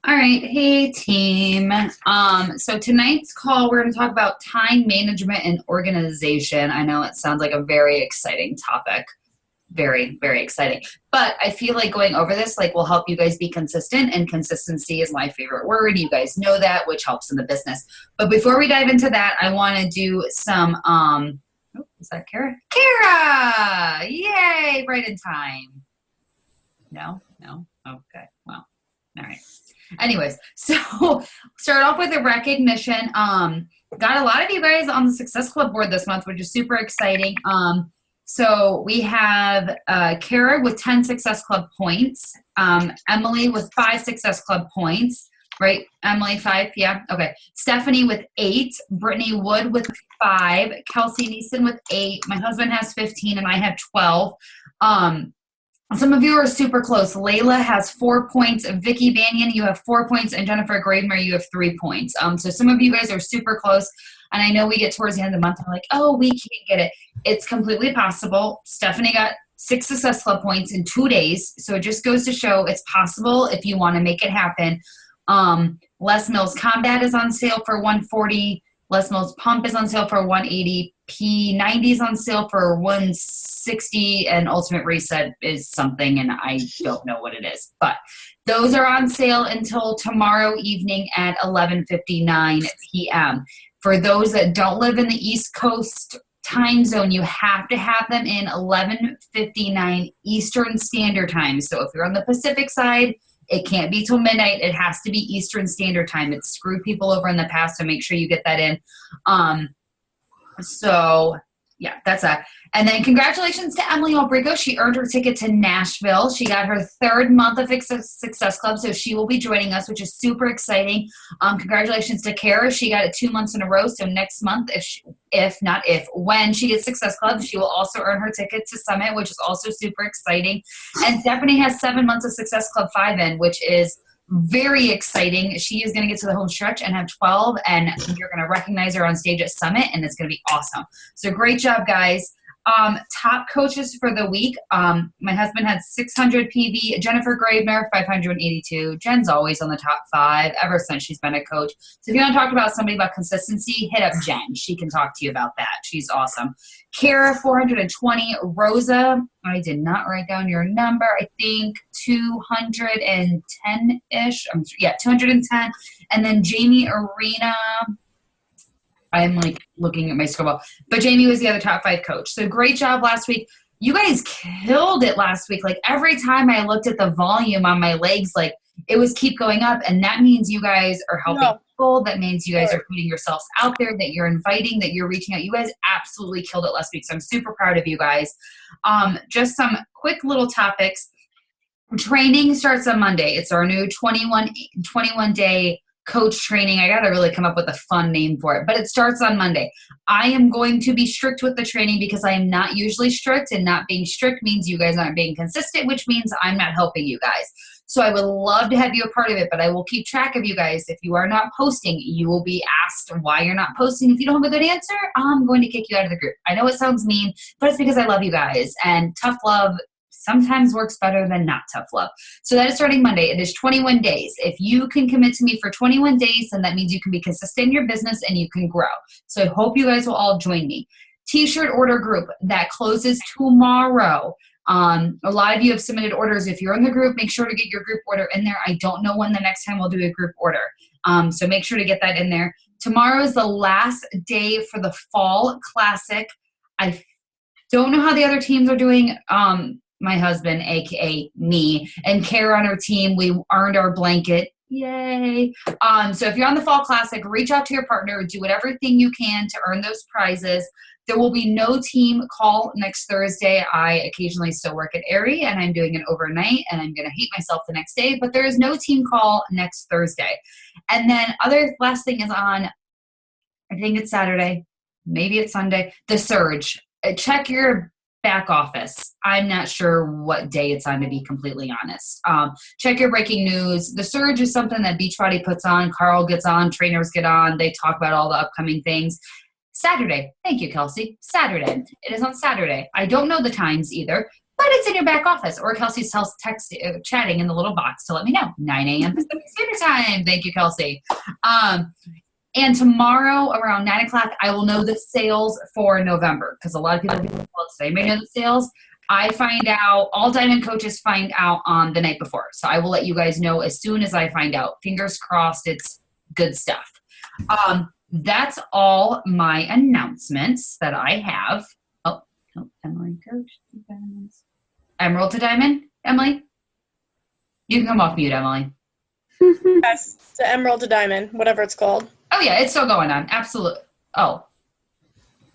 All right. Hey, team. So tonight's call, we're going to talk about time management and organization. I know it sounds like a very exciting topic. Very, very exciting. But I feel like going over this will help you guys be consistent, and consistency is my favorite word. You guys know that, which helps in the business. But before we dive into that, I want to do some is that Kara? Kara! Yay! Right in time. No? Okay. Well, all right. Anyways, so start off with a recognition. Got a lot of you guys on the Success Club board this month, which is super exciting. So we have Kara with 10 Success Club points, Emily with 5 Success Club points, right? Emily, 5, yeah, okay. Stephanie with 8, Brittany Wood with 5, Kelsey Neeson with 8, my husband has 15, and I have 12. Some of you are super close. Layla has 4 points. Vicky Banyan, you have 4 points. And Jennifer Gravemer, you have 3 points. So some of you guys are super close. And I know we get towards the end of the month, I'm like, oh, we can't get it. It's completely possible. Stephanie got 6 Success Club points in 2 days. So it just goes to show it's possible if you want to make it happen. Les Mills Combat is on sale for $140. Les Mills Pump is on sale for $180. P90 is on sale for $160, and Ultimate Reset is something, and I don't know what it is. But those are on sale until tomorrow evening at 11:59 p.m. For those that don't live in the East Coast time zone, you have to have them in 11:59 Eastern Standard Time. So if you're on the Pacific side, it can't be till midnight. It has to be Eastern Standard Time. It's screwed people over in the past, so make sure you get that in. So yeah, that's that. And then congratulations to Emily Albrico. She earned her ticket to Nashville. She got her 3rd month of Success Club, so she will be joining us, which is super exciting. Congratulations to Kara. She got it 2 months in a row. So next month, when she gets Success Club, she will also earn her ticket to Summit, which is also super exciting. And Stephanie has 7 months of Success Club 5 in, which is very exciting. She is going to get to the home stretch and have 12, and you're going to recognize her on stage at Summit, and it's going to be awesome. So great job, guys. Top coaches for the week. My husband had 600 PV. Jennifer Gravener, 582. Jen's always on the top 5 ever since she's been a coach. So if you want to talk about somebody about consistency, hit up Jen. She can talk to you about that. She's awesome. Kara, 420. Rosa, I did not write down your number. I think 210-ish. 210. And then Jamie Arena, I'm looking at my scoreboard. But Jamie was the other top 5 coach. So great job last week. You guys killed it last week. Every time I looked at the volume on my legs, it was keep going up. And that means you guys are helping people. That means you guys are putting yourselves out there, that you're inviting, that you're reaching out. You guys absolutely killed it last week. So I'm super proud of you guys. Just some quick little topics. Training starts on Monday. It's our new 21-day coach training. I got to really come up with a fun name for it, but it starts on Monday. I am going to be strict with the training because I am not usually strict, and not being strict means you guys aren't being consistent, which means I'm not helping you guys. So I would love to have you a part of it, but I will keep track of you guys. If you are not posting, you will be asked why you're not posting. If you don't have a good answer, I'm going to kick you out of the group. I know it sounds mean, but it's because I love you guys, and tough love sometimes works better than not tough love. So that is starting Monday. It is 21 days. If you can commit to me for 21 days, then that means you can be consistent in your business and you can grow. So I hope you guys will all join me. T-shirt order group that closes tomorrow. A lot of you have submitted orders. If you're in the group, make sure to get your group order in there. I don't know when the next time we'll do a group order. So make sure to get that in there. Tomorrow is the last day for the Fall Classic. I don't know how the other teams are doing. My husband, aka me, and Kara on our team, we earned our blanket. Yay. So if you're on the Fall Classic, reach out to your partner, do whatever thing you can to earn those prizes. There will be no team call next Thursday. I occasionally still work at Aerie, and I'm doing it overnight, and I'm going to hate myself the next day, but there is no team call next Thursday. And then last thing is on, I think it's Saturday, maybe it's Sunday, the Surge. Check your back office. I'm not sure what day it's on, to be completely honest. Check your breaking news. The Surge is something that Beachbody puts on. Carl gets on. Trainers get on. They talk about all the upcoming things. Saturday. Thank you, Kelsey. Saturday. It is on Saturday. I don't know the times either, but it's in your back office. Or Kelsey's chatting in the little box to let me know. 9 a.m. Pacific Standard Time. Thank you, Kelsey. And tomorrow around 9 o'clock, I will know the sales for November because a lot of people will say, may know the sales. I find out, all Diamond coaches find out on the night before. So I will let you guys know as soon as I find out. Fingers crossed, it's good stuff. That's all my announcements that I have. Oh, Emily, coach. Emerald to Diamond, Emily? You can come off mute, Emily. Yes, to Emerald to Diamond, whatever it's called. Oh, yeah, it's still going on. Absolutely. Oh.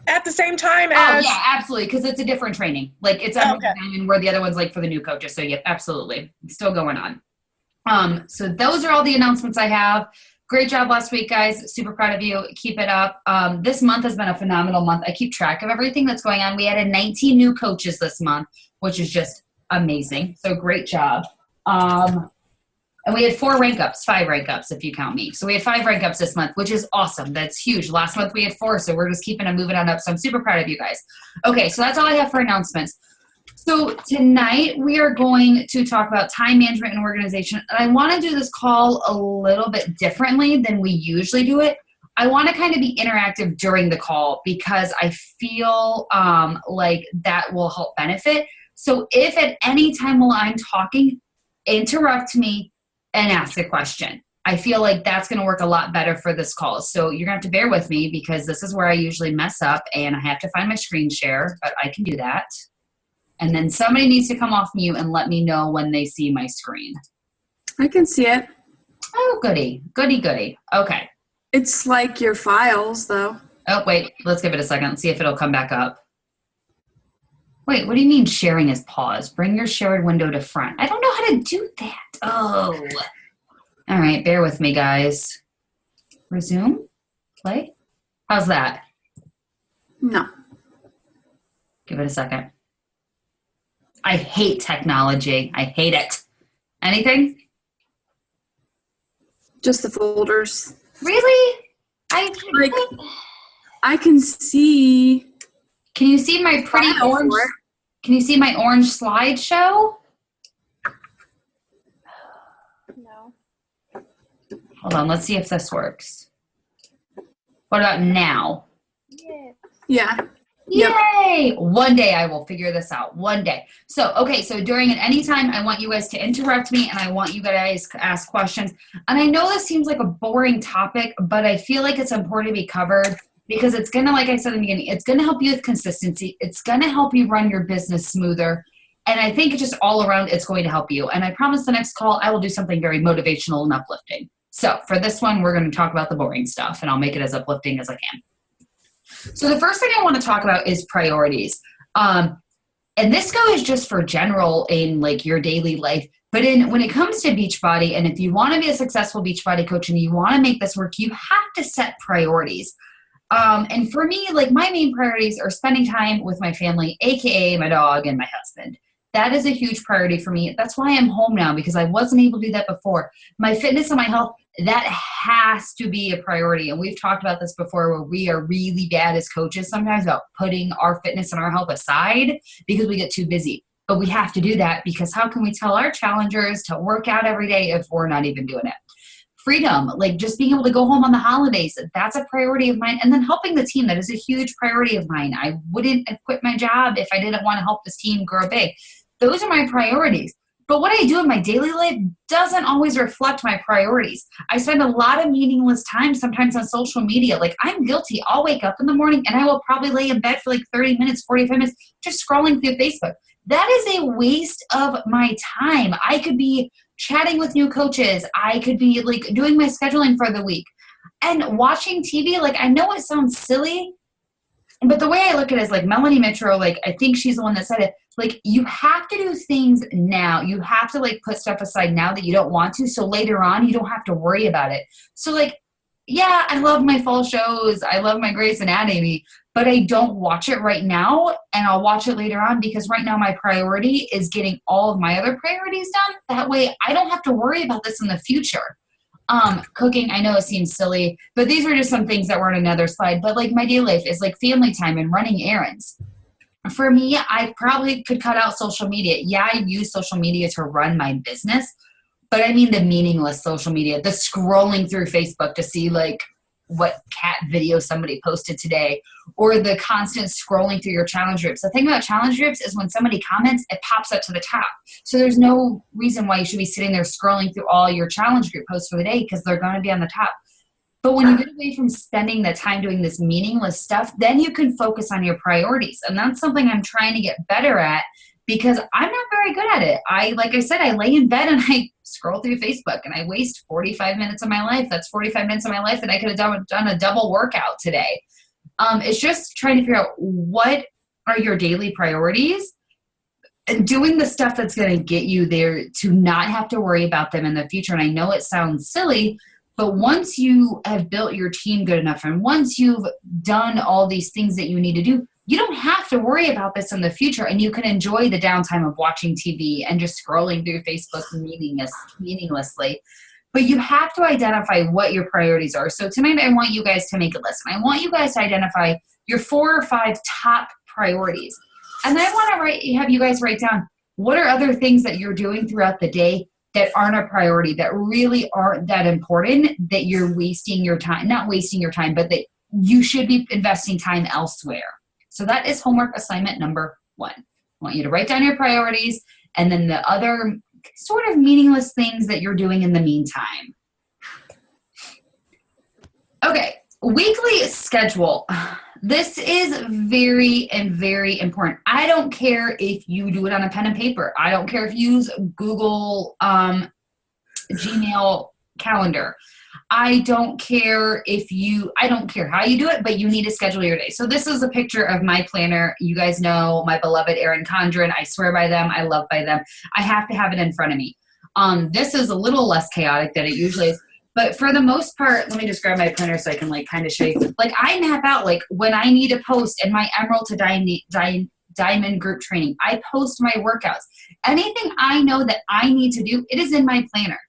At the same time as... Oh, yeah, absolutely, because it's a different training. Like, it's Emerald to Diamond, where the other one's, like, for the new coaches. So, yeah, absolutely. It's still going on. So those are all the announcements I have. Great job last week, guys. Super proud of you. Keep it up. This month has been a phenomenal month. I keep track of everything that's going on. We added 19 new coaches this month, which is just amazing. So great job. And we had 5 rank ups if you count me. So we had 5 rank ups this month, which is awesome. That's huge. Last month we had 4, so we're just keeping them moving on up. So I'm super proud of you guys. Okay, so that's all I have for announcements. So tonight we are going to talk about time management and organization. And I want to do this call a little bit differently than we usually do it. I want to kind of be interactive during the call because I feel like that will help benefit. So if at any time while I'm talking, interrupt me and ask a question. I feel like that's going to work a lot better for this call. So you're going to have to bear with me because this is where I usually mess up and I have to find my screen share, but I can do that. And then somebody needs to come off mute and let me know when they see my screen. I can see it. Oh, goody. Goody, goody. Okay. It's like your files, though. Oh, wait. Let's give it a second. See if it'll come back up. Wait, what do you mean sharing is paused? Bring your shared window to front. I don't know how to do that. Oh. All right. Bear with me, guys. Resume. Play. How's that? No. Give it a second. I hate technology. I hate it. Anything? Just the folders. Really? I can see. Can you see my pretty orange? Can you see my orange slideshow? No. Hold on. Let's see if this works. What about now? Yeah. Yay! Yep. One day I will figure this out. One day. So, okay. So during at any time, I want you guys to interrupt me and I want you guys to ask questions. And I know this seems like a boring topic, but I feel like it's important to be covered because it's going to, like I said in the beginning, it's going to help you with consistency. It's going to help you run your business smoother. And I think just all around, it's going to help you. And I promise the next call, I will do something very motivational and uplifting. So for this one, we're going to talk about the boring stuff and I'll make it as uplifting as I can. So the first thing I want to talk about is priorities. And this goes just for general in like your daily life, but when it comes to Beachbody, and if you want to be a successful Beachbody coach and you want to make this work, you have to set priorities. And for me, like my main priorities are spending time with my family, AKA my dog and my husband. That is a huge priority for me. That's why I'm home now because I wasn't able to do that before. My fitness and my health, that has to be a priority. And we've talked about this before where we are really bad as coaches sometimes about putting our fitness and our health aside because we get too busy. But we have to do that because how can we tell our challengers to work out every day if we're not even doing it? Freedom, like just being able to go home on the holidays, that's a priority of mine. And then helping the team, that is a huge priority of mine. I wouldn't have quit my job if I didn't want to help this team grow big. Those are my priorities. But what I do in my daily life doesn't always reflect my priorities. I spend a lot of meaningless time sometimes on social media. Like I'm guilty. I'll wake up in the morning and I will probably lay in bed for like 30 minutes, 45 minutes, just scrolling through Facebook. That is a waste of my time. I could be chatting with new coaches. I could be like doing my scheduling for the week and watching TV. Like I know it sounds silly, but the way I look at it is like Melanie Mitro, like I think she's the one that said it, like you have to do things now. You have to like put stuff aside now that you don't want to. So later on, you don't have to worry about it. So like, yeah, I love my fall shows. I love my Grey's Anatomy, but I don't watch it right now and I'll watch it later on because right now my priority is getting all of my other priorities done. That way I don't have to worry about this in the future. Cooking, I know it seems silly, but these are just some things that were on another slide. But like my daily life is like family time and running errands. For me, I probably could cut out social media. Yeah, I use social media to run my business, but I mean the meaningless social media, the scrolling through Facebook to see like what cat video somebody posted today, or the constant scrolling through your challenge groups. The thing about challenge groups is when somebody comments, it pops up to the top. So there's no reason why you should be sitting there scrolling through all your challenge group posts for the day because they're going to be on the top. But when you get away from spending the time doing this meaningless stuff, then you can focus on your priorities. And that's something I'm trying to get better at because I'm not very good at it. Like I said, I lay in bed and I scroll through Facebook and I waste 45 minutes of my life. That's 45 minutes of my life that I could have done a double workout today. It's just trying to figure out what are your daily priorities and doing the stuff that's going to get you there to not have to worry about them in the future. And I know it sounds silly, but once you have built your team good enough and once you've done all these things that you need to do, you don't have to worry about this in the future, and you can enjoy the downtime of watching TV and just scrolling through Facebook meaninglessly. But you have to identify what your priorities are. So tonight I want you guys to make a list. And I want you guys to identify your 4 or 5 top priorities. And I want to have you guys write down what are other things that you're doing throughout the day that aren't a priority, that really aren't that important, that you're wasting your time, not wasting your time, but that you should be investing time elsewhere. So that is homework assignment number 1. I want you to write down your priorities and then the other sort of meaningless things that you're doing in the meantime. Okay, weekly schedule. This is very important. I don't care if you do it on a pen and paper. I don't care if you use Google Gmail calendar. I don't care how you do it, but you need to schedule your day. So this is a picture of my planner. You guys know my beloved Erin Condren. I swear by them. I love by them. I have to have it in front of me. This is a little less chaotic than it usually is. But for the most part, let me just grab my planner so I can like kind of show you. Like I map out like when I need to post in my Emerald to Diamond group training. I post my workouts. Anything I know that I need to do, it is in my planner.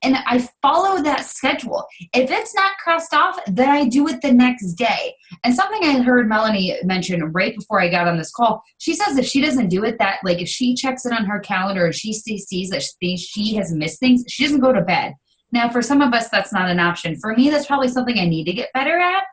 And I follow that schedule. If it's not crossed off, then I do it the next day. And something I heard Melanie mention right before I got on this call, she says if she doesn't do it, that like if she checks it on her calendar and she sees that she has missed things, she doesn't go to bed. Now, for some of us, that's not an option. For me, that's probably something I need to get better at.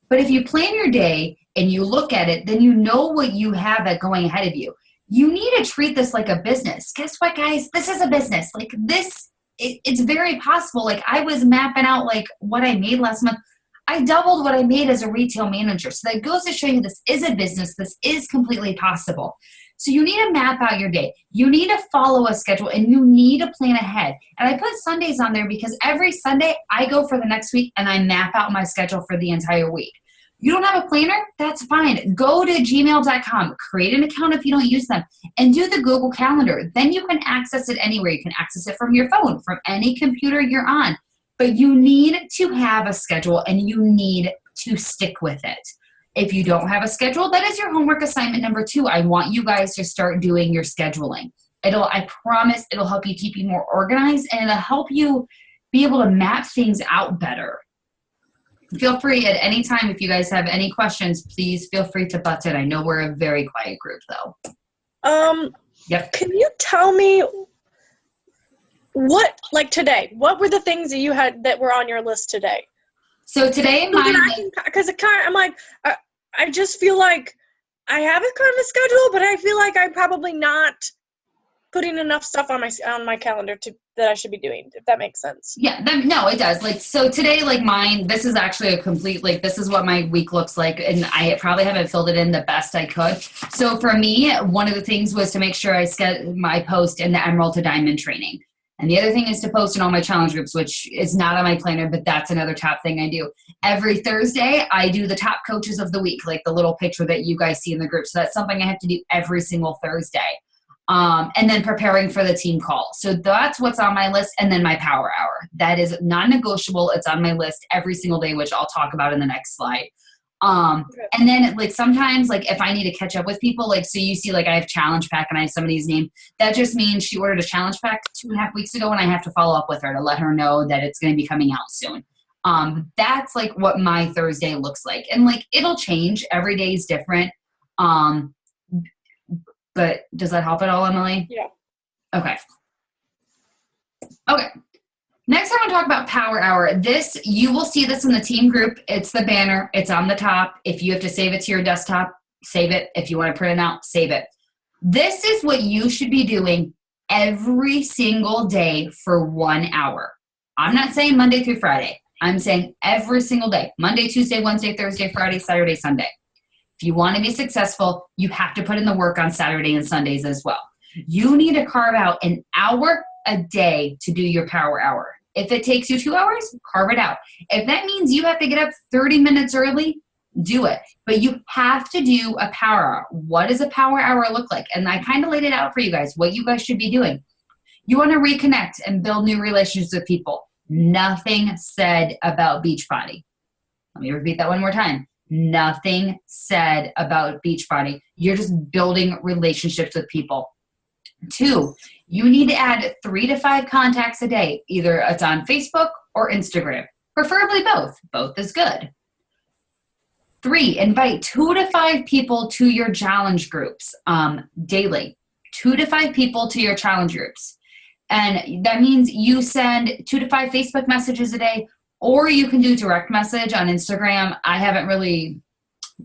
But if you plan your day and you look at it, then you know what you have going ahead of you. You need to treat this like a business. Guess what, guys? This is a business. Like this, it's very possible. Like I was mapping out like what I made last month. I doubled what I made as a retail manager. So that goes to show you this is a business. This is completely possible. So you need to map out your day. You need to follow a schedule and you need to plan ahead. And I put Sundays on there because every Sunday I go for the next week and I map out my schedule for the entire week. You don't have a planner? That's fine. Go to gmail.com, create an account if you don't use them, and do the Google Calendar. Then you can access it anywhere. You can access it from your phone, from any computer you're on. But you need to have a schedule and you need to stick with it. If you don't have a schedule, that is your homework assignment number 2. I want you guys to start doing your scheduling. I promise it'll help you keep you more organized and it'll help you be able to map things out better. Feel free at any time if you guys have any questions, please feel free to butt in. I know we're a very quiet group though. Yep. Can you tell me what, like today, what were the things that you had that were on your list today? So today, because I'm like, I just feel like I have a kind of a schedule, but I feel like I'm probably not putting enough stuff on my calendar that I should be doing, if that makes sense. Yeah, no, it does. Like, so today, like mine, this is actually a complete, like, this is what my week looks like, and I probably haven't filled it in the best I could. So for me, one of the things was to make sure I scheduled my post in the Emerald to Diamond training. And the other thing is to post in all my challenge groups, which is not on my planner, but that's another top thing I do. Every Thursday, I do the top coaches of the week, like the little picture that you guys see in the group. So that's something I have to do every single Thursday. And then preparing for the team call. So that's what's on my list. And then my power hour. That is non-negotiable. It's on my list every single day, which I'll talk about in the next slide. And then like sometimes like if I need to catch up with people, like, so you see like I have challenge pack and I have somebody's name, that just means she ordered a challenge pack 2.5 weeks ago and I have to follow up with her to let her know that it's going to be coming out soon. That's like what my Thursday looks like. And like, it'll change. Every day is different. But does that help at all, Emily? Yeah. Okay. Next, I want to talk about Power Hour. You will see this in the team group. It's the banner. It's on the top. If you have to save it to your desktop, save it. If you want to print it out, save it. This is what you should be doing every single day for 1 hour. I'm not saying Monday through Friday. I'm saying every single day. Monday, Tuesday, Wednesday, Thursday, Friday, Saturday, Sunday. If you want to be successful, you have to put in the work on Saturday and Sundays as well. You need to carve out an hour a day to do your Power Hour. If it takes you 2 hours, carve it out. If that means you have to get up 30 minutes early, do it. But you have to do a Power Hour. What does a Power Hour look like? And I kind of laid it out for you guys, what you guys should be doing. You want to reconnect and build new relationships with people. Nothing said about Beachbody. Let me repeat that one more time. Nothing said about Beachbody. You're just building relationships with people. 2, you need to add 3 to 5 contacts a day. Either it's on Facebook or Instagram. Preferably both. Both is good. 3, invite 2 to 5 people to your challenge groups daily. 2 to 5 people to your challenge groups. And that means you send 2 to 5 Facebook messages a day, or you can do direct message on Instagram. I haven't really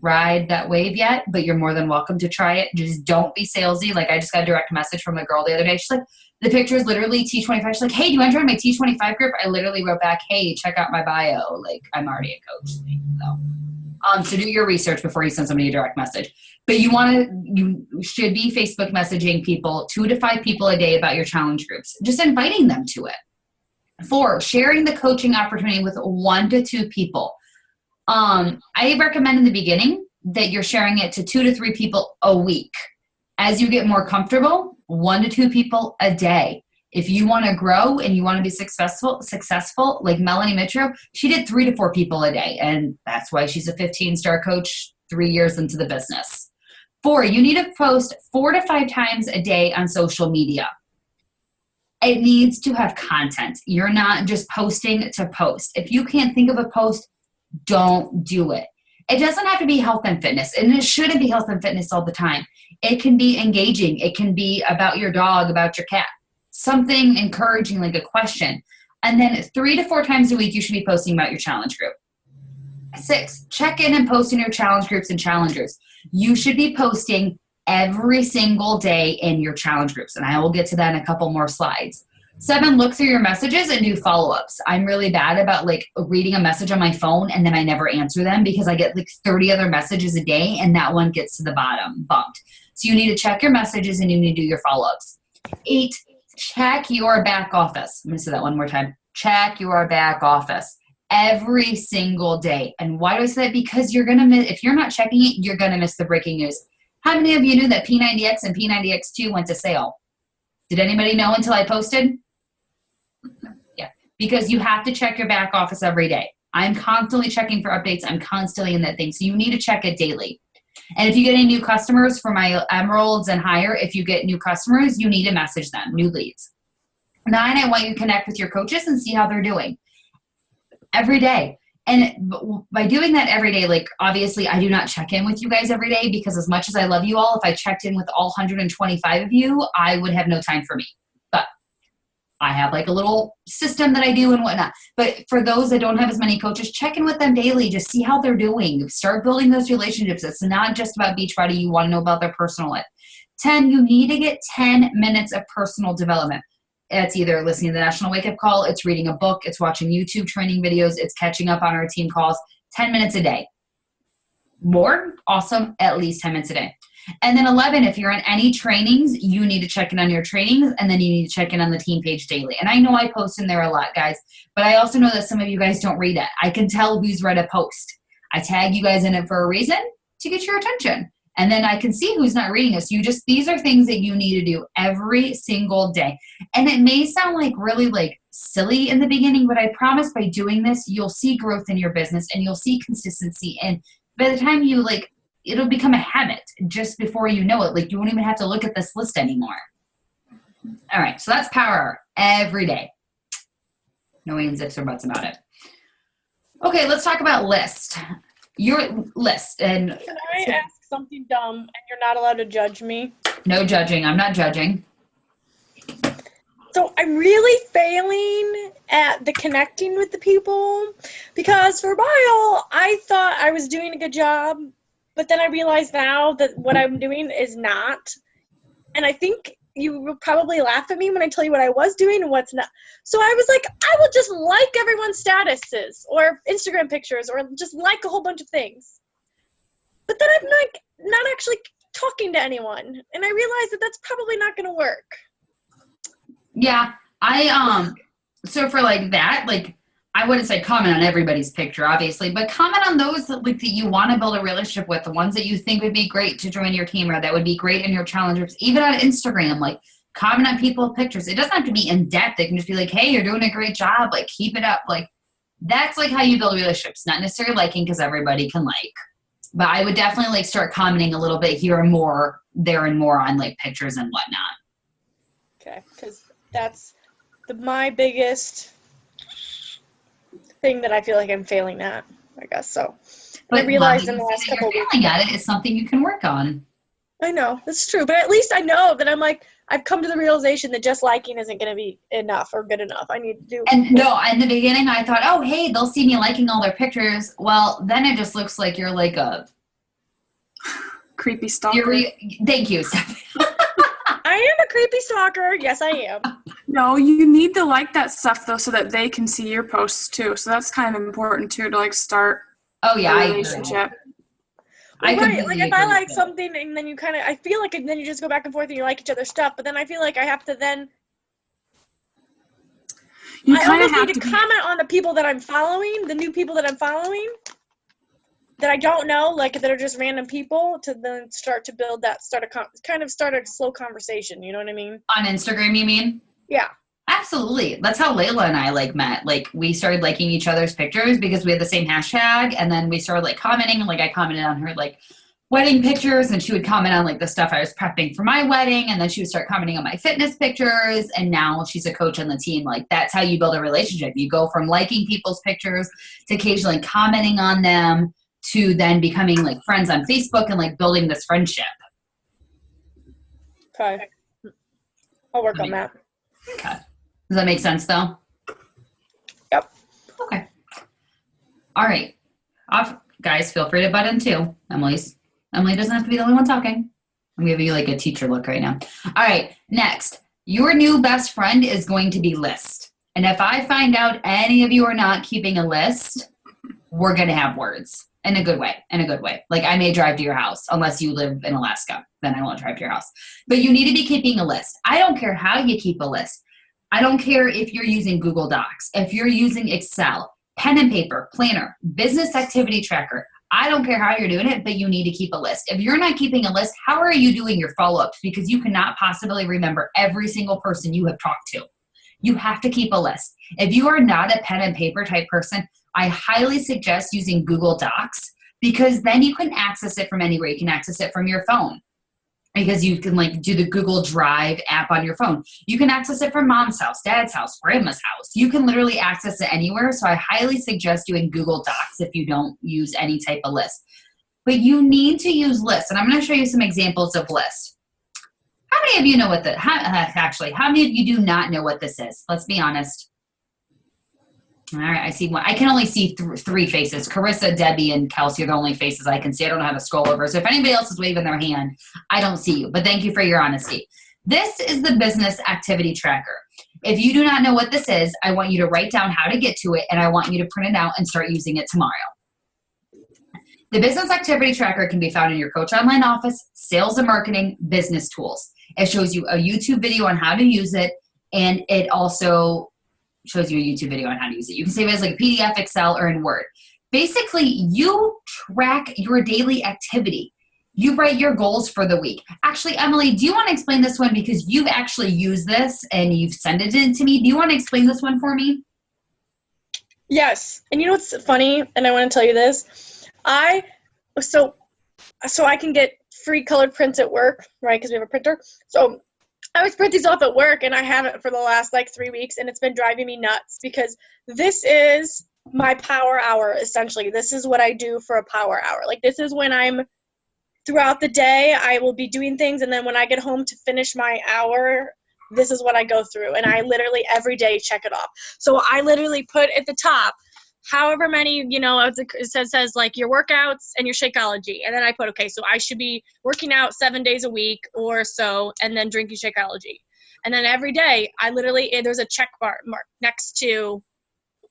ride that wave yet, but you're more than welcome to try it. Just don't be salesy. Like I just got a direct message from a girl the other day. She's like, the picture is literally T25. She's like, hey, do you want to join my T25 group? I literally wrote back, hey, check out my bio. Like I'm already a coach. So do your research before you send somebody a direct message. But you should be Facebook messaging people, 2 to 5 people a day about your challenge groups, just inviting them to it. 4, sharing the coaching opportunity with 1 to 2 people. I recommend in the beginning that you're sharing it to 2 to 3 people a week. As you get more comfortable, 1 to 2 people a day. If you want to grow and you want to be successful, like Melanie Mitro, she did 3 to 4 people a day. And that's why she's a 15-star coach 3 years into the business. 4, you need to post 4 to 5 times a day on social media. It needs to have content. You're not just posting to post. If you can't think of a post, don't do it. It doesn't have to be health and fitness, and it shouldn't be health and fitness all the time. It can be engaging. It can be about your dog, about your cat, something encouraging like a question. And then 3 to 4 times a week, you should be posting about your challenge group. 6, check in and post in your challenge groups and challengers. You should be posting every single day in your challenge groups, and I will get to that in a couple more slides. 7, look through your messages and do follow-ups. I'm really bad about like reading a message on my phone and then I never answer them because I get like 30 other messages a day and that one gets to the bottom bumped. So you need to check your messages and you need to do your follow-ups. 8, check your back office. I'm going to say that one more time. Check your back office every single day. And why do I say that? Because you're going to miss, if you're not checking it, you're going to miss the breaking news. How many of you knew that P90X and P90X2 went to sale? Did anybody know until I posted? Yeah, because you have to check your back office every day. I'm constantly checking for updates. I'm constantly in that thing. So you need to check it daily. And if you get any new customers for my Emeralds and higher, if you get new customers, you need to message them, new leads. 9, I want you to connect with your coaches and see how they're doing every day. And by doing that every day, like obviously I do not check in with you guys every day because as much as I love you all, if I checked in with all 125 of you, I would have no time for me. But I have like a little system that I do and whatnot. But for those that don't have as many coaches, check in with them daily. Just see how they're doing. Start building those relationships. It's not just about Beachbody. You want to know about their personal life. 10, you need to get 10 minutes of personal development. It's either listening to the National Wake Up Call, it's reading a book, it's watching YouTube training videos, it's catching up on our team calls. 10 minutes a day. More? Awesome. At least 10 minutes a day. And then 11, if you're in any trainings, you need to check in on your trainings, and then you need to check in on the team page daily. And I know I post in there a lot, guys, but I also know that some of you guys don't read it. I can tell who's read a post. I tag you guys in it for a reason, to get your attention. And then I can see who's not reading this. These are things that you need to do every single day. And it may sound like really like silly in the beginning, but I promise by doing this, you'll see growth in your business and you'll see consistency. And by the time you like, it'll become a habit just before you know it. Like you won't even have to look at this list anymore. All right. So that's power every day. No ands, ifs, or buts about it. Okay. Let's talk about list. Your list. And can I ask something dumb and you're not allowed to judge me. No judging. I'm not judging. So I'm really failing at the connecting with the people because for a while I thought I was doing a good job, but then I realize now that what I'm doing is not. And I think you will probably laugh at me when I tell you what I was doing and what's not. So I was like, I will just like everyone's statuses or Instagram pictures or just like a whole bunch of things. But then I'm like not actually talking to anyone. And I realized that that's probably not going to work. Yeah, so for like that, like, I wouldn't say comment on everybody's picture, obviously, but comment on those that, like, that you want to build a relationship with, the ones that you think would be great to join your team or that would be great in your challenge groups. Even on Instagram, like, comment on people's pictures. It doesn't have to be in depth. It can just be like, hey, you're doing a great job. Like, keep it up. Like, that's like how you build relationships, not necessarily liking because everybody can like. But I would definitely like start commenting a little bit here and more, there and more on like pictures and whatnot. Okay, because that's my biggest thing that I feel like I'm failing at, I guess so. But I realized in the last couple of weeks. Failing at it is something you can work on. I know, that's true. But at least I know that I'm like, I've come to the realization that just liking isn't going to be enough or good enough. I need to do. And no, in the beginning I thought, oh, hey, they'll see me liking all their pictures. Well, then it just looks like you're like a creepy stalker. Thank you, Stephanie. I am a creepy stalker. Yes, I am. No, you need to like that stuff though, so that they can see your posts too. So that's kind of important too, to like start a relationship. Right, like if I like something and then you kind of, I feel like, and then you just go back and forth and you like each other's stuff, but then I feel like I have to then. I almost need to comment on the people that I'm following, the new people that I'm following, that I don't know, like that are just random people, to then start to build that, start a slow conversation. You know what I mean? On Instagram, you mean? Yeah. Absolutely. That's how Layla and I like met. Like we started liking each other's pictures because we had the same hashtag, and then we started like commenting, and like I commented on her like wedding pictures, and she would comment on like the stuff I was prepping for my wedding, and then she would start commenting on my fitness pictures, and now she's a coach on the team. Like that's how you build a relationship. You go from liking people's pictures to occasionally commenting on them to then becoming like friends on Facebook and like building this friendship. Okay. I'll work on that. Okay. Does that make sense though? Yep. Okay. All right. Guys, feel free to butt in too. Emily doesn't have to be the only one talking. I'm giving you like a teacher look right now. All right. Next, your new best friend is going to be list. And if I find out any of you are not keeping a list, we're going to have words. In a good way. Like I may drive to your house unless you live in Alaska. Then I won't drive to your house. But you need to be keeping a list. I don't care how you keep a list. I don't care if you're using Google Docs, if you're using Excel, pen and paper, planner, business activity tracker. I don't care how you're doing it, but you need to keep a list. If you're not keeping a list, how are you doing your follow-ups? Because you cannot possibly remember every single person you have talked to. You have to keep a list. If you are not a pen and paper type person, I highly suggest using Google Docs, because then you can access it from anywhere. You can access it from your phone, because you can like do the Google Drive app on your phone. You can access it from mom's house, dad's house, grandma's house. You can literally access it anywhere. So I highly suggest doing Google Docs if you don't use any type of list. But you need to use lists. And I'm going to show you some examples of lists. How many of you know what how many of you do not know what this is? Let's be honest. All right, I see one. I can only see three faces. Carissa, Debbie, and Kelsey are the only faces I can see. I don't know how to scroll over. So if anybody else is waving their hand, I don't see you. But thank you for your honesty. This is the business activity tracker. If you do not know what this is, I want you to write down how to get to it, and I want you to print it out and start using it tomorrow. The business activity tracker can be found in your Coach Online office, sales and marketing, business tools. It shows you a YouTube video on how to use it, and it also shows you a YouTube video on how to use it. You can save it as like a PDF, Excel, or in Word. Basically, you track your daily activity. You write your goals for the week. Actually, Emily, do you want to explain this one? Because you've actually used this and you've sent it in to me. Do you want to explain this one for me? Yes. And you know what's funny? And I want to tell you this. So I can get free colored prints at work, right? Because we have a printer. So I always print these off at work, and I haven't for the last like 3 weeks, and it's been driving me nuts because this is my power hour, essentially. This is what I do for a power hour. Like, this is when I'm throughout the day, I will be doing things, and then when I get home to finish my hour, this is what I go through, and I literally every day check it off. So I literally put at the top however many, it says like your workouts and your Shakeology. And then I put, okay, so I should be working out 7 days a week or so, and then drinking Shakeology. And then every day there's a check mark next to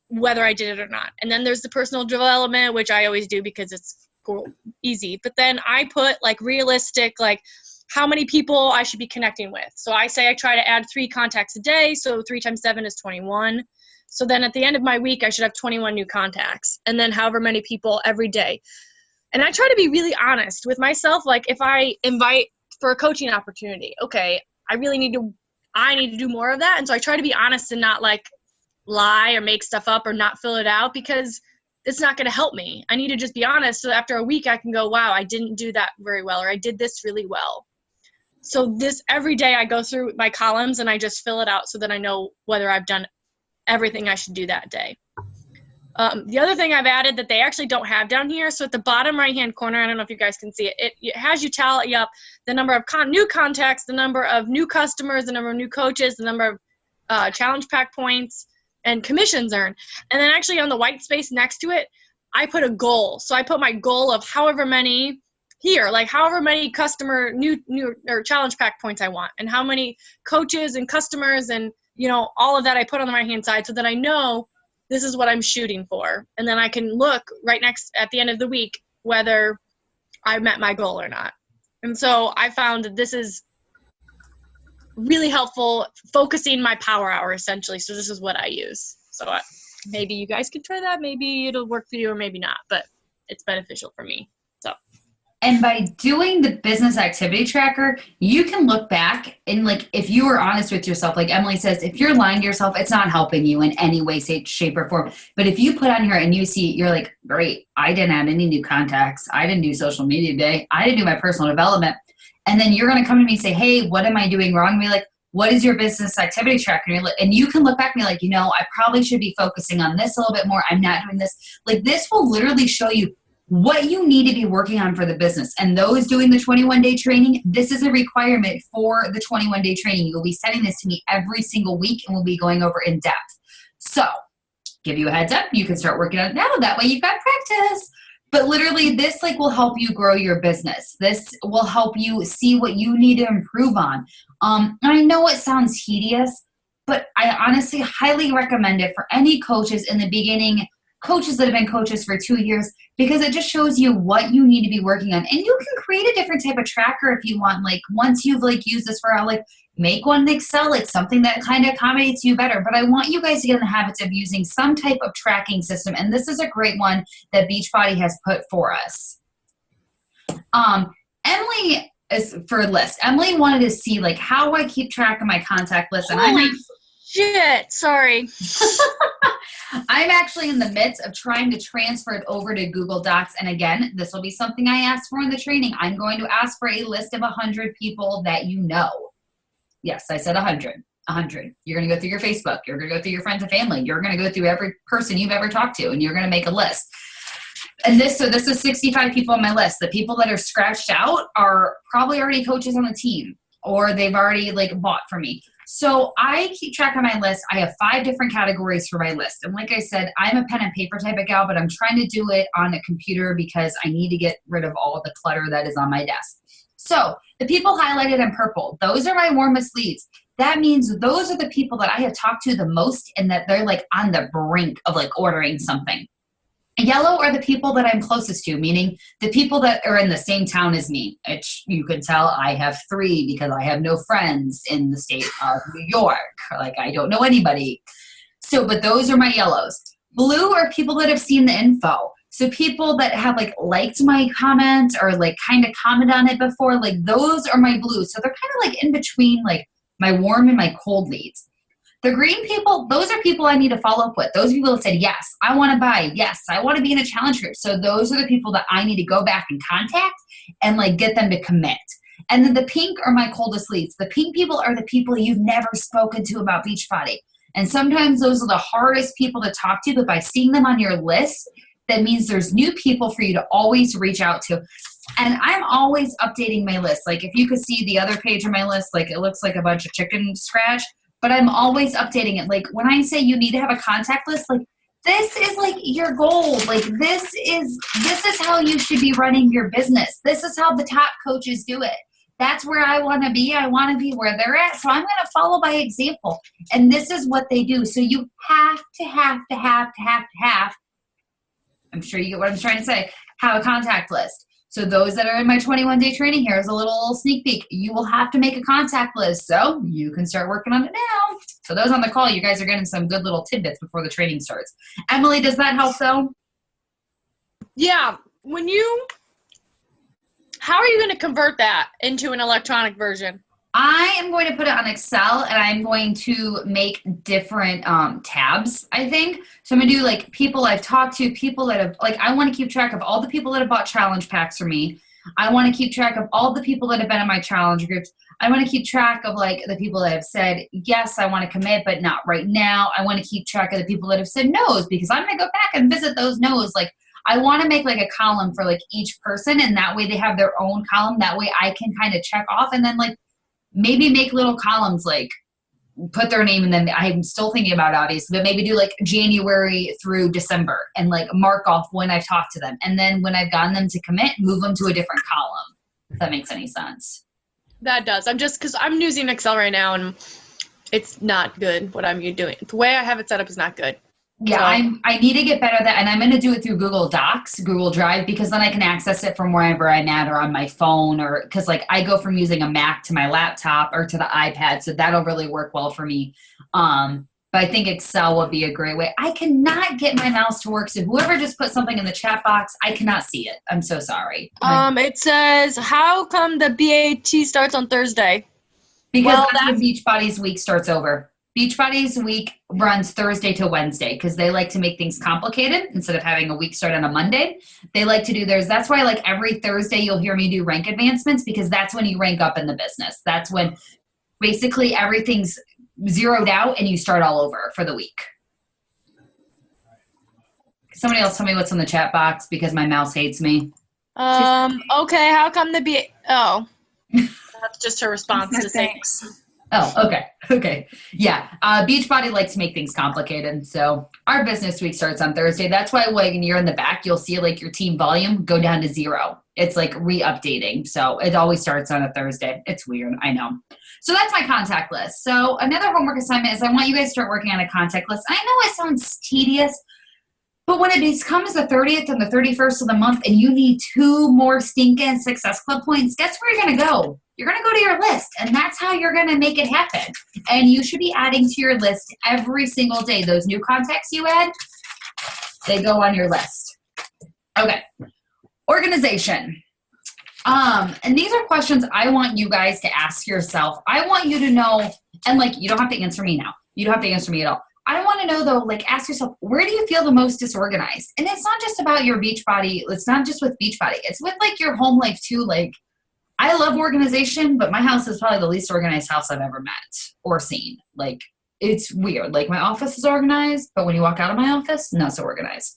whether I did it or not. And then there's the personal development, which I always do because it's cool, easy. But then I put like realistic, like how many people I should be connecting with. So I say I try to add 3 contacts a day. So 3 times 7 is 21. So then at the end of my week, I should have 21 new contacts, and then however many people every day. And I try to be really honest with myself. Like if I invite for a coaching opportunity, okay, I need to do more of that. And so I try to be honest and not like lie or make stuff up or not fill it out, because it's not going to help me. I need to just be honest. So after a week I can go, wow, I didn't do that very well, or I did this really well. So every day I go through my columns and I just fill it out so that I know whether I've done everything I should do that day. The other thing I've added that they actually don't have down here, so at the bottom right-hand corner, I don't know if you guys can see it, it has you tally up the number of new contacts, the number of new customers, the number of new coaches, the number of challenge pack points, and commissions earned. And then actually on the white space next to it, I put a goal. So I put my goal of however many customer new or challenge pack points I want, and how many coaches and customers and all of that I put on the right hand side, so that I know this is what I'm shooting for. And then I can look right next at the end of the week whether I met my goal or not. And so I found that this is really helpful, focusing my power hour essentially. So this is what I use. So maybe you guys can try that. Maybe it'll work for you or maybe not, but it's beneficial for me. And by doing the business activity tracker, you can look back and like, if you were honest with yourself, like Emily says, if you're lying to yourself, it's not helping you in any way, shape, or form. But if you put on here and you see, you're like, great, I didn't add any new contacts. I didn't do social media today. I didn't do my personal development. And then you're going to come to me and say, hey, what am I doing wrong? And be like, what is your business activity tracker? And you can look back and be like, I probably should be focusing on this a little bit more. I'm not doing this. Like this will literally show you what you need to be working on for the business. And those doing the 21-day training, this is a requirement for the 21-day training. You'll be sending this to me every single week, and we'll be going over in depth. So give you a heads up. You can start working on it now. That way you've got practice. But literally this will help you grow your business. This will help you see what you need to improve on. I know it sounds tedious, but I honestly highly recommend it for any coaches in the beginning, coaches that have been coaches for 2 years, because it just shows you what you need to be working on. And you can create a different type of tracker if you want. Like once you've used this for make one in Excel, something that kind of accommodates you better. But I want you guys to get in the habits of using some type of tracking system. And this is a great one that Beachbody has put for us. Emily is for a list. Emily wanted to see how I keep track of my contact list. And Holy shit, sorry. I'm actually in the midst of trying to transfer it over to Google Docs. And again, this will be something I asked for in the training. I'm going to ask for a list of 100 people that you know. Yes, I said 100. 100. You're going to go through your Facebook. You're going to go through your friends and family. You're going to go through every person you've ever talked to, and you're going to make a list. And this is 65 people on my list. The people that are scratched out are probably already coaches on the team, or they've already bought from me. So I keep track of my list. I have 5 different categories for my list. And like I said, I'm a pen and paper type of gal, but I'm trying to do it on a computer because I need to get rid of all the clutter that is on my desk. So the people highlighted in purple, those are my warmest leads. That means those are the people that I have talked to the most and that they're on the brink of ordering something. Yellow are the people that I'm closest to, meaning the people that are in the same town as me. You can tell I have 3 because I have no friends in the state of New York. I don't know anybody. So, but those are my yellows. Blue are people that have seen the info. So people that have liked my comment or kind of commented on it before, those are my blues. So they're kind of in between my warm and my cold leads. The green people, those are people I need to follow up with. Those people that said, yes, I want to buy. Yes, I want to be in a challenge group. So those are the people that I need to go back and contact and get them to commit. And then the pink are my coldest leads. The pink people are the people you've never spoken to about Beachbody. And sometimes those are the hardest people to talk to, but by seeing them on your list, that means there's new people for you to always reach out to. And I'm always updating my list. Like if you could see the other page of my list, like it looks like a bunch of chicken scratch, but I'm always updating it. Like when I say you need to have a contact list, like this is like your goal. Like this is how you should be running your business. This is how the top coaches do it. That's where I want to be. I want to be where they're at. So I'm going to follow by example. And this is what they do. So you have to, I'm sure you get what I'm trying to say, have a contact list. So those that are in my 21-day training, here's a little sneak peek. You will have to make a contact list so you can start working on it now. So those on the call, you guys are getting some good little tidbits before the training starts. Emily, does that help though? Yeah. How are you going to convert that into an electronic version? I am going to put it on Excel, and I'm going to make different tabs, I think. So I'm going to do like people I've talked to, people that have, like I want to keep track of all the people that have bought challenge packs for me. I want to keep track of all the people that have been in my challenge groups. I want to keep track of like the people that have said, yes, I want to commit, but not right now. I want to keep track of the people that have said no's because I'm going to go back and visit those no's. Like I want to make like a column for like each person, and that way they have their own column. That way I can kind of check off, and then like maybe make little columns, like put their name in them. I'm still thinking about it, obviously, but maybe do like January through December and like mark off when I've talked to them. And then when I've gotten them to commit, move them to a different column, if that makes any sense. That does. Because I'm using Excel right now and it's not good what I'm doing. The way I have it set up is not good. Yeah, so. I need to get better at that, and I'm going to do it through Google Docs, Google Drive, because then I can access it from wherever I'm at or on my phone, or because like I go from using a Mac to my laptop or to the iPad, so that'll really work well for me. But I think Excel would be a great way. I cannot get my mouse to work, so whoever just put something in the chat box, I cannot see it. I'm so sorry. It says, how come the BAT starts on Thursday? Because that's when Beachbody's week starts over. Beachbody's week runs Thursday to Wednesday because they like to make things complicated instead of having a week start on a Monday. They like to do theirs. That's why like every Thursday you'll hear me do rank advancements, because that's when you rank up in the business. That's when basically everything's zeroed out and you start all over for the week. Somebody else tell me what's in the chat box because my mouse hates me. Okay, how come the oh. That's just her response to thanks. Oh, okay. Yeah. Beachbody likes to make things complicated. So our business week starts on Thursday. That's why when you're in the back, you'll see like your team volume go down to 0. It's like re-updating. So it always starts on a Thursday. It's weird. I know. So that's my contact list. So another homework assignment is I want you guys to start working on a contact list. I know it sounds tedious, but when it becomes the 30th and the 31st of the month and you need 2 more stinking Success Club points, guess where you're going to go? You're going to go to your list, and that's how you're going to make it happen. And you should be adding to your list every single day. Those new contacts you add, they go on your list. Okay. Organization. And these are questions I want you guys to ask yourself. I want you to know, and like, you don't have to answer me now. You don't have to answer me at all. I want to know though, like ask yourself, where do you feel the most disorganized? And it's not just about your Beachbody. It's not just with Beachbody. It's with like your home life too. Like, I love organization, but my house is probably the least organized house I've ever met or seen. Like, it's weird. Like, my office is organized, but when you walk out of my office, not so organized.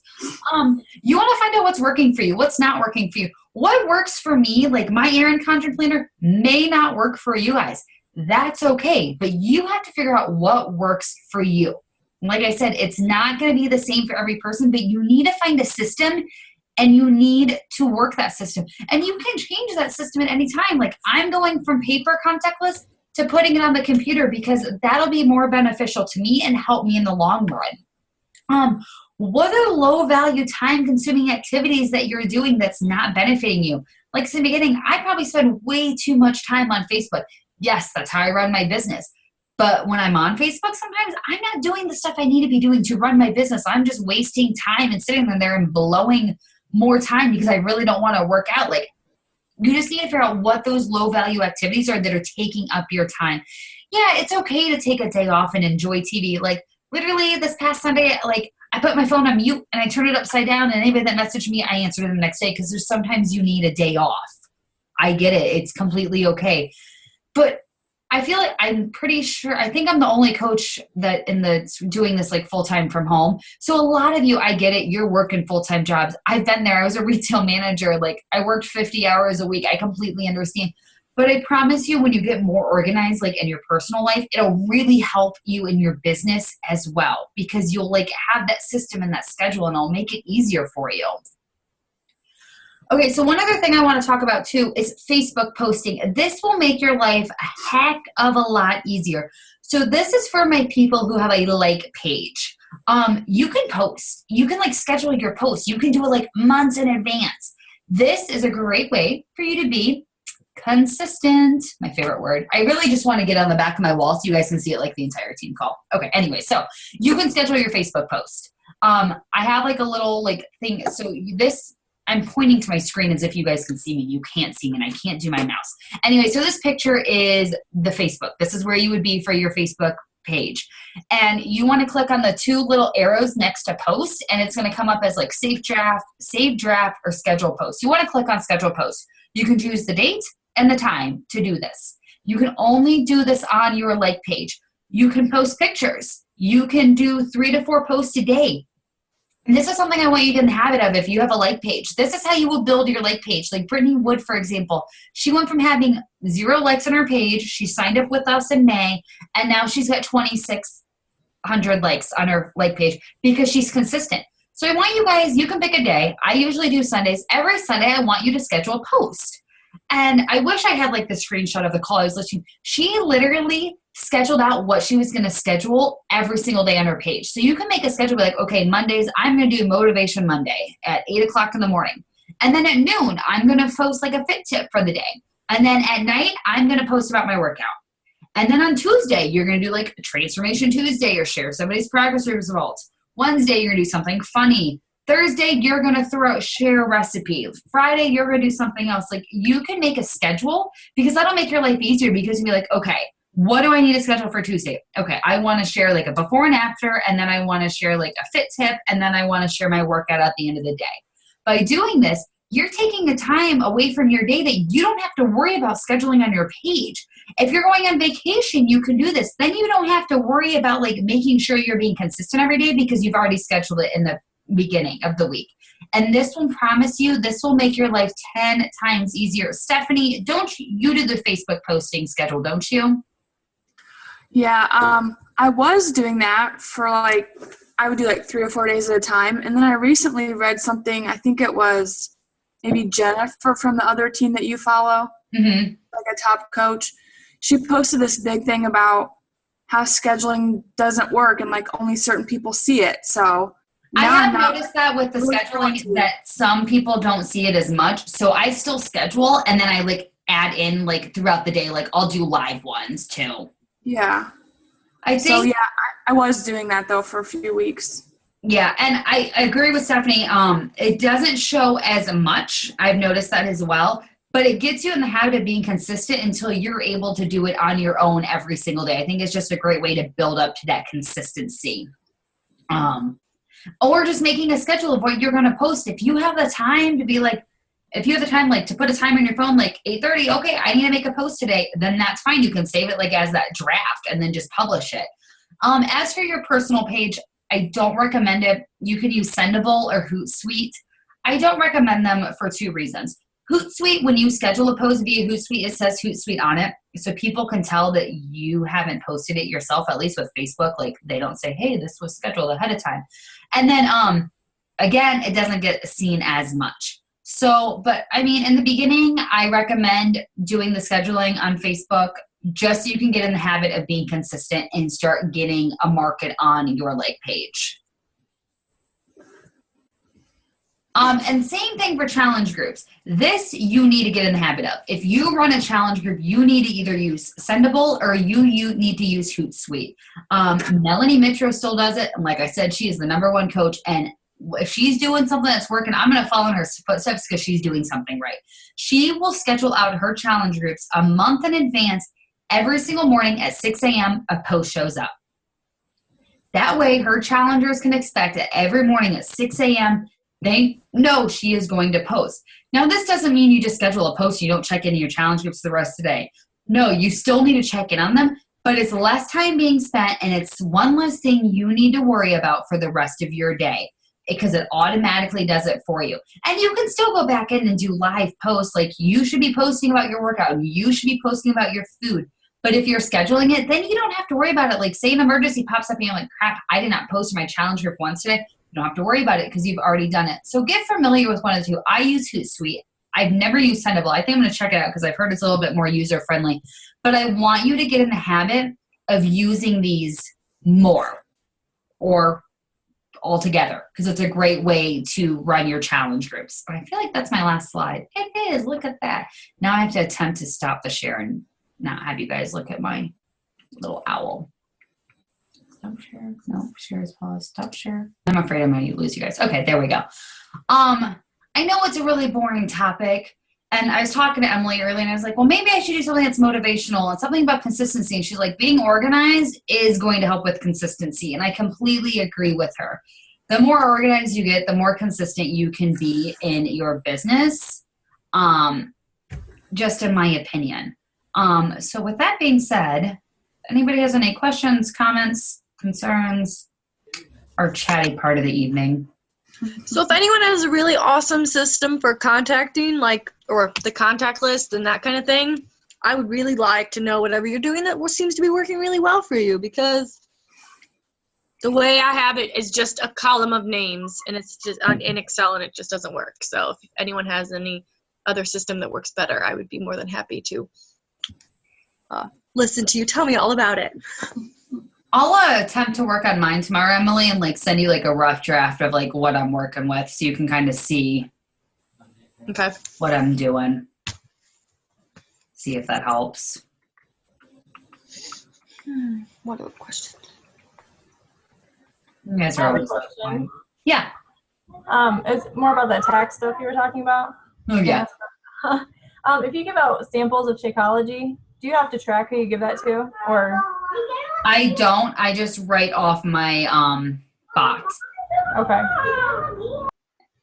You want to find out what's working for you, what's not working for you. What works for me, like my errand content planner, may not work for you guys. That's okay, but you have to figure out what works for you. And like I said, it's not going to be the same for every person, but you need to find a system and you need to work that system. And you can change that system at any time. Like I'm going from paper contact list to putting it on the computer because that'll be more beneficial to me and help me in the long run. What are low value time consuming activities that you're doing that's not benefiting you? Like in the beginning, I probably spend way too much time on Facebook. Yes, that's how I run my business. But when I'm on Facebook, sometimes I'm not doing the stuff I need to be doing to run my business. I'm just wasting time and sitting there and blowing more time because I really don't want to work out. Like, you just need to figure out what those low value activities are that are taking up your time. Yeah, it's okay to take a day off and enjoy TV. Like literally this past Sunday, like I put my phone on mute and I turned it upside down, and anybody that messaged me, I answered it the next day because there's sometimes you need a day off. I get it. It's completely okay. But I feel like I'm pretty sure, I think I'm the only coach that doing this like full-time from home. So a lot of you, I get it. You're working full-time jobs. I've been there. I was a retail manager. Like I worked 50 hours a week. I completely understand. But I promise you, when you get more organized, like in your personal life, it'll really help you in your business as well, because you'll like have that system and that schedule, and it'll make it easier for you. Okay, so one other thing I want to talk about too is Facebook posting. This will make your life a heck of a lot easier. So this is for my people who have a like page. You can post. You can like schedule your posts. You can do it like months in advance. This is a great way for you to be consistent. My favorite word. I really just want to get on the back of my wall so you guys can see it like the entire team call. Okay, anyway, so you can schedule your Facebook post. I have like a little like thing. So this, I'm pointing to my screen as if you guys can see me. You can't see me, and I can't do my mouse. Anyway, so this picture is the Facebook. This is where you would be for your Facebook page. And you want to click on the two little arrows next to post, and it's going to come up as like save draft, or schedule post. You want to click on schedule post. You can choose the date and the time to do this. You can only do this on your like page. You can post pictures. You can do 3 to 4 posts a day. And this is something I want you to get in the habit of if you have a like page. This is how you will build your like page. Like Brittany Wood, for example, she went from having 0 likes on her page. She signed up with us in May, and now she's got 2,600 likes on her like page because she's consistent. So I want you guys, you can pick a day. I usually do Sundays. Every Sunday, I want you to schedule a post. And I wish I had like the screenshot of the call I was listening. She literally scheduled out what she was going to schedule every single day on her page. So you can make a schedule like, okay, Mondays, I'm going to do Motivation Monday at 8 o'clock in the morning. And then at noon, I'm going to post like a fit tip for the day. And then at night, I'm going to post about my workout. And then on Tuesday, you're going to do like a Transformation Tuesday or share somebody's progress results. Wednesday, you're going to do something funny. Thursday, you're going to share a recipe. Friday, you're going to do something else. Like you can make a schedule because that'll make your life easier because you'll be like, okay, what do I need to schedule for Tuesday? Okay, I want to share like a before and after, and then I want to share like a fit tip, and then I want to share my workout at the end of the day. By doing this, you're taking the time away from your day that you don't have to worry about scheduling on your page. If you're going on vacation, you can do this. Then you don't have to worry about like making sure you're being consistent every day because you've already scheduled it in the beginning of the week. And this will promise you, this will make your life 10 times easier. Stephanie, you do the Facebook posting schedule, don't you? Yeah, I was doing that for like, I would do like 3 or 4 days at a time. And then I recently read something, I think it was maybe Jennifer from the other team that you follow, like a top coach. She posted this big thing about how scheduling doesn't work and like only certain people see it. So I have noticed that with the scheduling that some people don't see it as much. So I still schedule, and then I like add in like throughout the day, like I'll do live ones too. Yeah. I was doing that though for a few weeks. Yeah, and I agree with Stephanie. It doesn't show as much. I've noticed that as well. But it gets you in the habit of being consistent until you're able to do it on your own every single day. I think it's just a great way to build up to that consistency. Or just making a schedule of what you're going to post. If you have the time to be like, if you have the time, like to put a timer on your phone, like 8:30, okay, I need to make a post today, then that's fine. You can save it like as that draft and then just publish it. As for your personal page, I don't recommend it. You can use Sendable or Hootsuite. I don't recommend them for 2 reasons. Hootsuite, when you schedule a post via Hootsuite, it says Hootsuite on it. So people can tell that you haven't posted it yourself, at least with Facebook. Like they don't say, hey, this was scheduled ahead of time. And then, again, it doesn't get seen as much. So, but I mean, in the beginning, I recommend doing the scheduling on Facebook just so you can get in the habit of being consistent and start getting a market on your like page. And same thing for challenge groups. This you need to get in the habit of. If you run a challenge group, you need to either use Sendable or you need to use Hootsuite. Melanie Mitro still does it. And like I said, she is the #1 coach. And if she's doing something that's working, I'm going to follow in her footsteps because she's doing something right. She will schedule out her challenge groups a month in advance. Every single morning at 6 a.m., a post shows up. That way, her challengers can expect that every morning at 6 a.m., they know she is going to post. Now, this doesn't mean you just schedule a post and you don't check into your challenge groups the rest of the day. No, you still need to check in on them, but it's less time being spent and it's one less thing you need to worry about for the rest of your day because it automatically does it for you. And you can still go back in and do live posts. Like you should be posting about your workout and you should be posting about your food. But if you're scheduling it, then you don't have to worry about it. Like say an emergency pops up and you're like, crap, I did not post my challenge group once today. You don't have to worry about it because you've already done it. So get familiar with one of the two. I use Hootsuite. I've never used Sendable. I think I'm going to check it out because I've heard it's a little bit more user-friendly. But I want you to get in the habit of using these more or altogether because it's a great way to run your challenge groups. But I feel like that's my last slide. It is. Look at that. Now I have to attempt to stop the share and not have you guys look at my little owl. Stop share. No, share is paused. Stop share. I'm afraid I'm going to lose you guys. Okay, there we go. I know it's a really boring topic, and I was talking to Emily earlier, and I was like, well, maybe I should do something that's motivational and something about consistency. And she's like, being organized is going to help with consistency, and I completely agree with her. The more organized you get, the more consistent you can be in your business, just in my opinion. So with that being said, anybody has any questions, comments, concerns, or chatty part of the evening? So if anyone has a really awesome system for contacting, like, or the contact list and that kind of thing, I would really like to know whatever you're doing that seems to be working really well for you, because the way I have it is just a column of names, and it's just in Excel, and it just doesn't work. So if anyone has any other system that works better, I would be more than happy to listen to you. Tell me all about it. I'll attempt to work on mine tomorrow, Emily, and like send you like a rough draft of like what I'm working with so you can kind of see what I'm doing. See if that helps. What other question? You guys are always fine. Yeah. It's more about that tax stuff you were talking about. Oh, yeah. If you give out samples of Shakeology, do you have to track who you give that to, or? I don't. I just write off my box. Okay.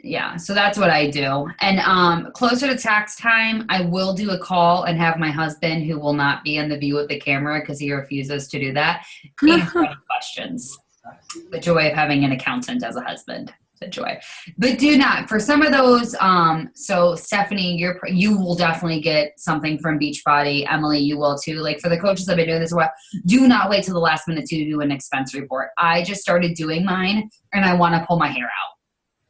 Yeah, so that's what I do. And closer to tax time, I will do a call and have my husband, who will not be in the view of the camera because he refuses to do that, answer any questions. The joy of having an accountant as a husband. The joy. But do not, for some of those, so Stephanie, you will definitely get something from Beachbody. Emily, you will too. Like for the coaches that have been doing this a while, do not wait till the last minute to do an expense report. I just started doing mine and I want to pull my hair out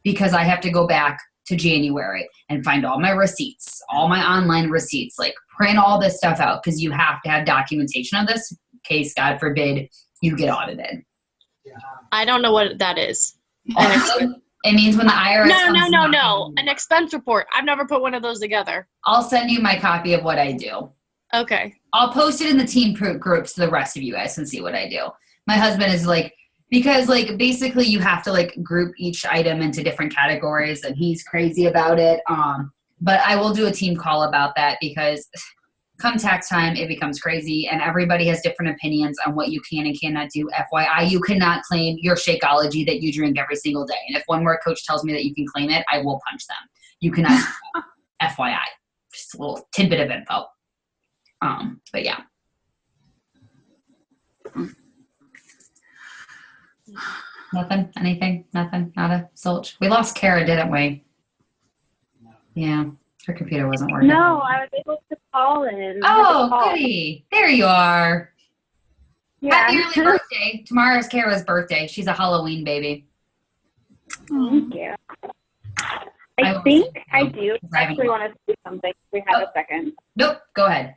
because I have to go back to January and find all my receipts, all my online receipts, like print all this stuff out because you have to have documentation of this in case, God forbid, you get audited. I don't know what that is. It means when the IRS No. An expense report. I've never put one of those together. I'll send you my copy of what I do. Okay. I'll post it in the team group so the rest of you guys can see what I do. My husband is like, because like basically you have to like group each item into different categories and he's crazy about it. But I will do a team call about that because come tax time, it becomes crazy and everybody has different opinions on what you can and cannot do. FYI, you cannot claim your Shakeology that you drink every single day. And if one more coach tells me that you can claim it, I will punch them. You cannot do that. FYI. Just a little tidbit of info. But yeah. Nothing? Anything? Nothing? Nada? Zilch? We lost Kara, didn't we? Yeah. Her computer wasn't working. No, I was able to call in. Oh, goody. There you are. Yeah. Happy early birthday. Tomorrow's Kara's birthday. She's a Halloween baby. Thank you. I think I do actually want to say something. We have a second. Nope. Go ahead.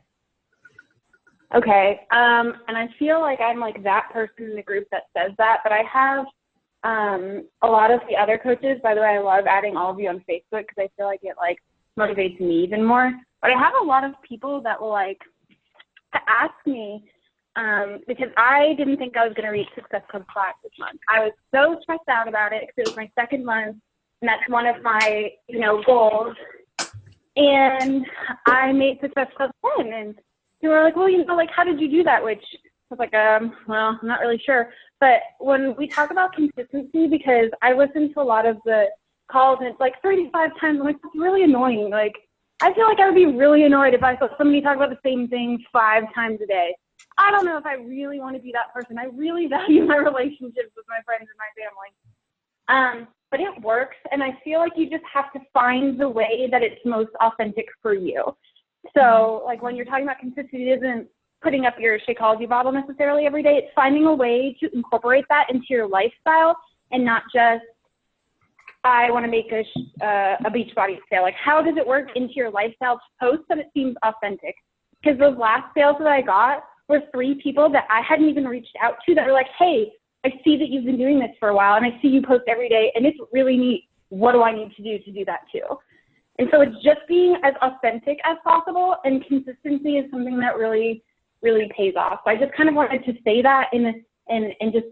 Okay. And I feel like I'm like that person in the group that says that, but I have a lot of the other coaches. By the way, I love adding all of you on Facebook because I feel like it like motivates me even more. But I have a lot of people that will like to ask me because I didn't think I was going to reach Success Club class this month. I was so stressed out about it because it was my second month, and that's one of my goals. And I made Success Club 10, and they were like, well, like how did you do that? Which I was like, well, I'm not really sure. But when we talk about consistency, because I listen to a lot of the calls and it's like 35 times, I'm like, that's really annoying. Like, I feel like I would be really annoyed if I saw somebody talk about the same thing 5 times a day. I don't know if I really want to be that person. I really value my relationships with my friends and my family. But it works, and I feel like you just have to find the way that it's most authentic for you. So, like, when you're talking about consistency, it isn't putting up your Shakeology bottle necessarily every day. It's finding a way to incorporate that into your lifestyle and not just, I want to make a Beachbody sale. Like, how does it work into your lifestyle to post that it seems authentic? Because those last sales that I got were 3 people that I hadn't even reached out to that were like, hey, I see that you've been doing this for a while, and I see you post every day, and it's really neat. What do I need to do that too? And so it's just being as authentic as possible, and consistency is something that really, really pays off. So I just kind of wanted to say that and just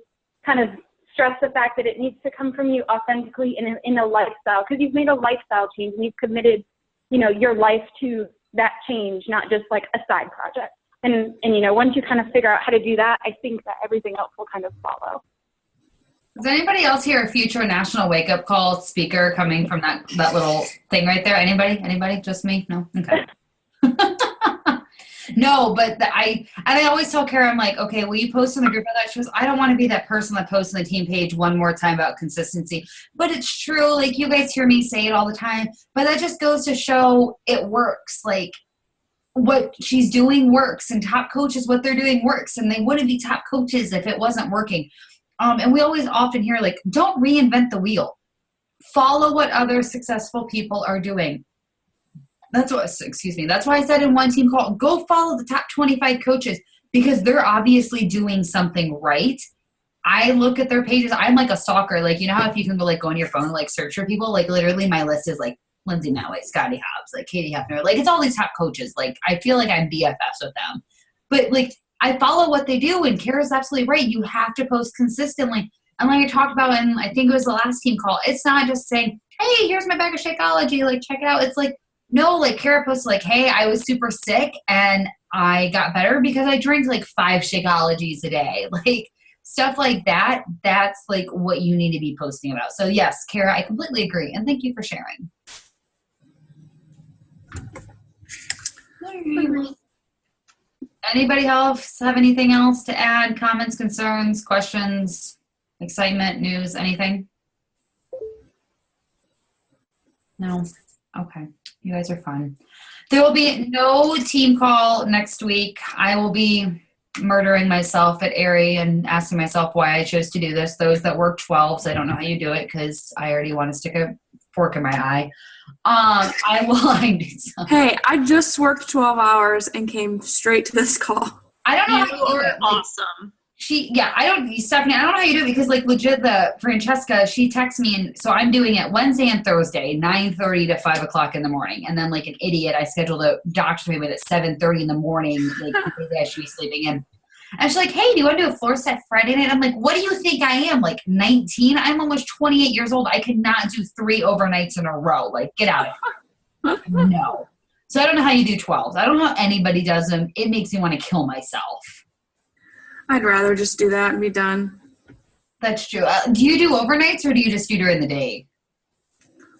kind of stress the fact that it needs to come from you authentically in a lifestyle, because you've made a lifestyle change and you've committed, your life to that change, not just like a side project. And once you kind of figure out how to do that, I think that everything else will kind of follow. Is anybody else here a future national wake-up call speaker coming from that little thing right there? Anybody? Just me? No? Okay. No, but I always tell Kara, I'm like, okay, will you post in the group of that? She goes, I don't want to be that person that posts on the team page one more time about consistency. But it's true. Like, you guys hear me say it all the time. But that just goes to show it works. Like, what she's doing works, and top coaches, what they're doing works, and they wouldn't be top coaches if it wasn't working. And we always often hear, like, don't reinvent the wheel. Follow what other successful people are doing. That's why I said in one team call, go follow the top 25 coaches, because they're obviously doing something right. I look at their pages. I'm like a stalker. Like, you know how if you can go on your phone and like search for people, like literally my list is like Lindsay Malway, Scotty Hobbs, like Katie Hefner, like it's all these top coaches. Like, I feel like I'm BFFs with them, but like I follow what they do, and Kara's absolutely right. You have to post consistently. And like I talked about in, I think it was the last team call, it's not just saying, hey, here's my bag of Shakeology, like check it out. It's like, no, like Kara posted like, hey, I was super sick and I got better because I drink like 5 Shakeologies a day. Like stuff like that. That's like what you need to be posting about. So yes, Kara, I completely agree. And thank you for sharing. Anybody else have anything else to add? Comments, concerns, questions, excitement, news, anything? No? Okay. You guys are fun. There will be no team call next week. I will be murdering myself at Aerie and asking myself why I chose to do this. Those that work 12s, I don't know how you do it because I already want to stick a fork in my eye. I will do something. Hey, I just worked 12 hours and came straight to this call. I don't know how you do it. Awesome. Stephanie, I don't know how you do it because like legit Francesca, she texts me, and so I'm doing it Wednesday and Thursday, 9:30 to 5 o'clock in the morning. And then like an idiot, I scheduled a doctor's appointment at 7:30 in the morning, like I should be sleeping in. And she's like, hey, do you want to do a floor set Friday night? I'm like, what do you think I am? Like 19? I'm almost 28 years old. I could not do 3 overnights in a row. Like, get out of here. No. So I don't know how you do 12s. I don't know how anybody does them. It makes me want to kill myself. I'd rather just do that and be done. That's true. Do you do overnights or do you just do during the day?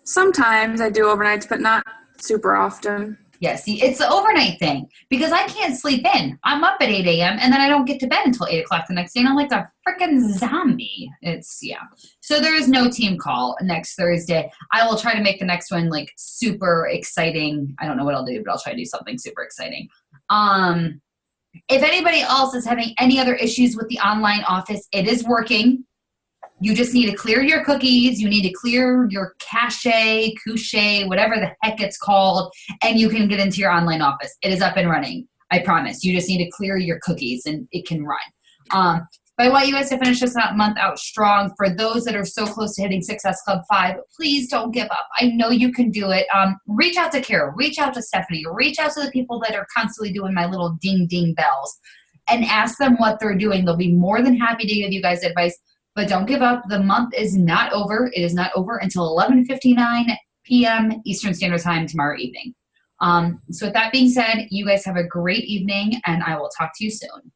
Sometimes I do overnights, but not super often. Yeah, see, it's the overnight thing because I can't sleep in. I'm up at 8 a.m. and then I don't get to bed until 8 o'clock the next day, and I'm like a freaking zombie. So there is no team call next Thursday. I will try to make the next one like super exciting. I don't know what I'll do, but I'll try to do something super exciting. If anybody else is having any other issues with the online office, it is working. You just need to clear your cookies. You need to clear your cache, whatever the heck it's called, and you can get into your online office. It is up and running. I promise. You just need to clear your cookies, and it can run. But I want you guys to finish this month out strong. For those that are so close to hitting Success Club 5, please don't give up. I know you can do it. Reach out to Kara. Reach out to Stephanie. Reach out to the people that are constantly doing my little ding, ding bells and ask them what they're doing. They'll be more than happy to give you guys advice. But don't give up. The month is not over. It is not over until 11:59 p.m. Eastern Standard Time tomorrow evening. So with that being said, you guys have a great evening, and I will talk to you soon.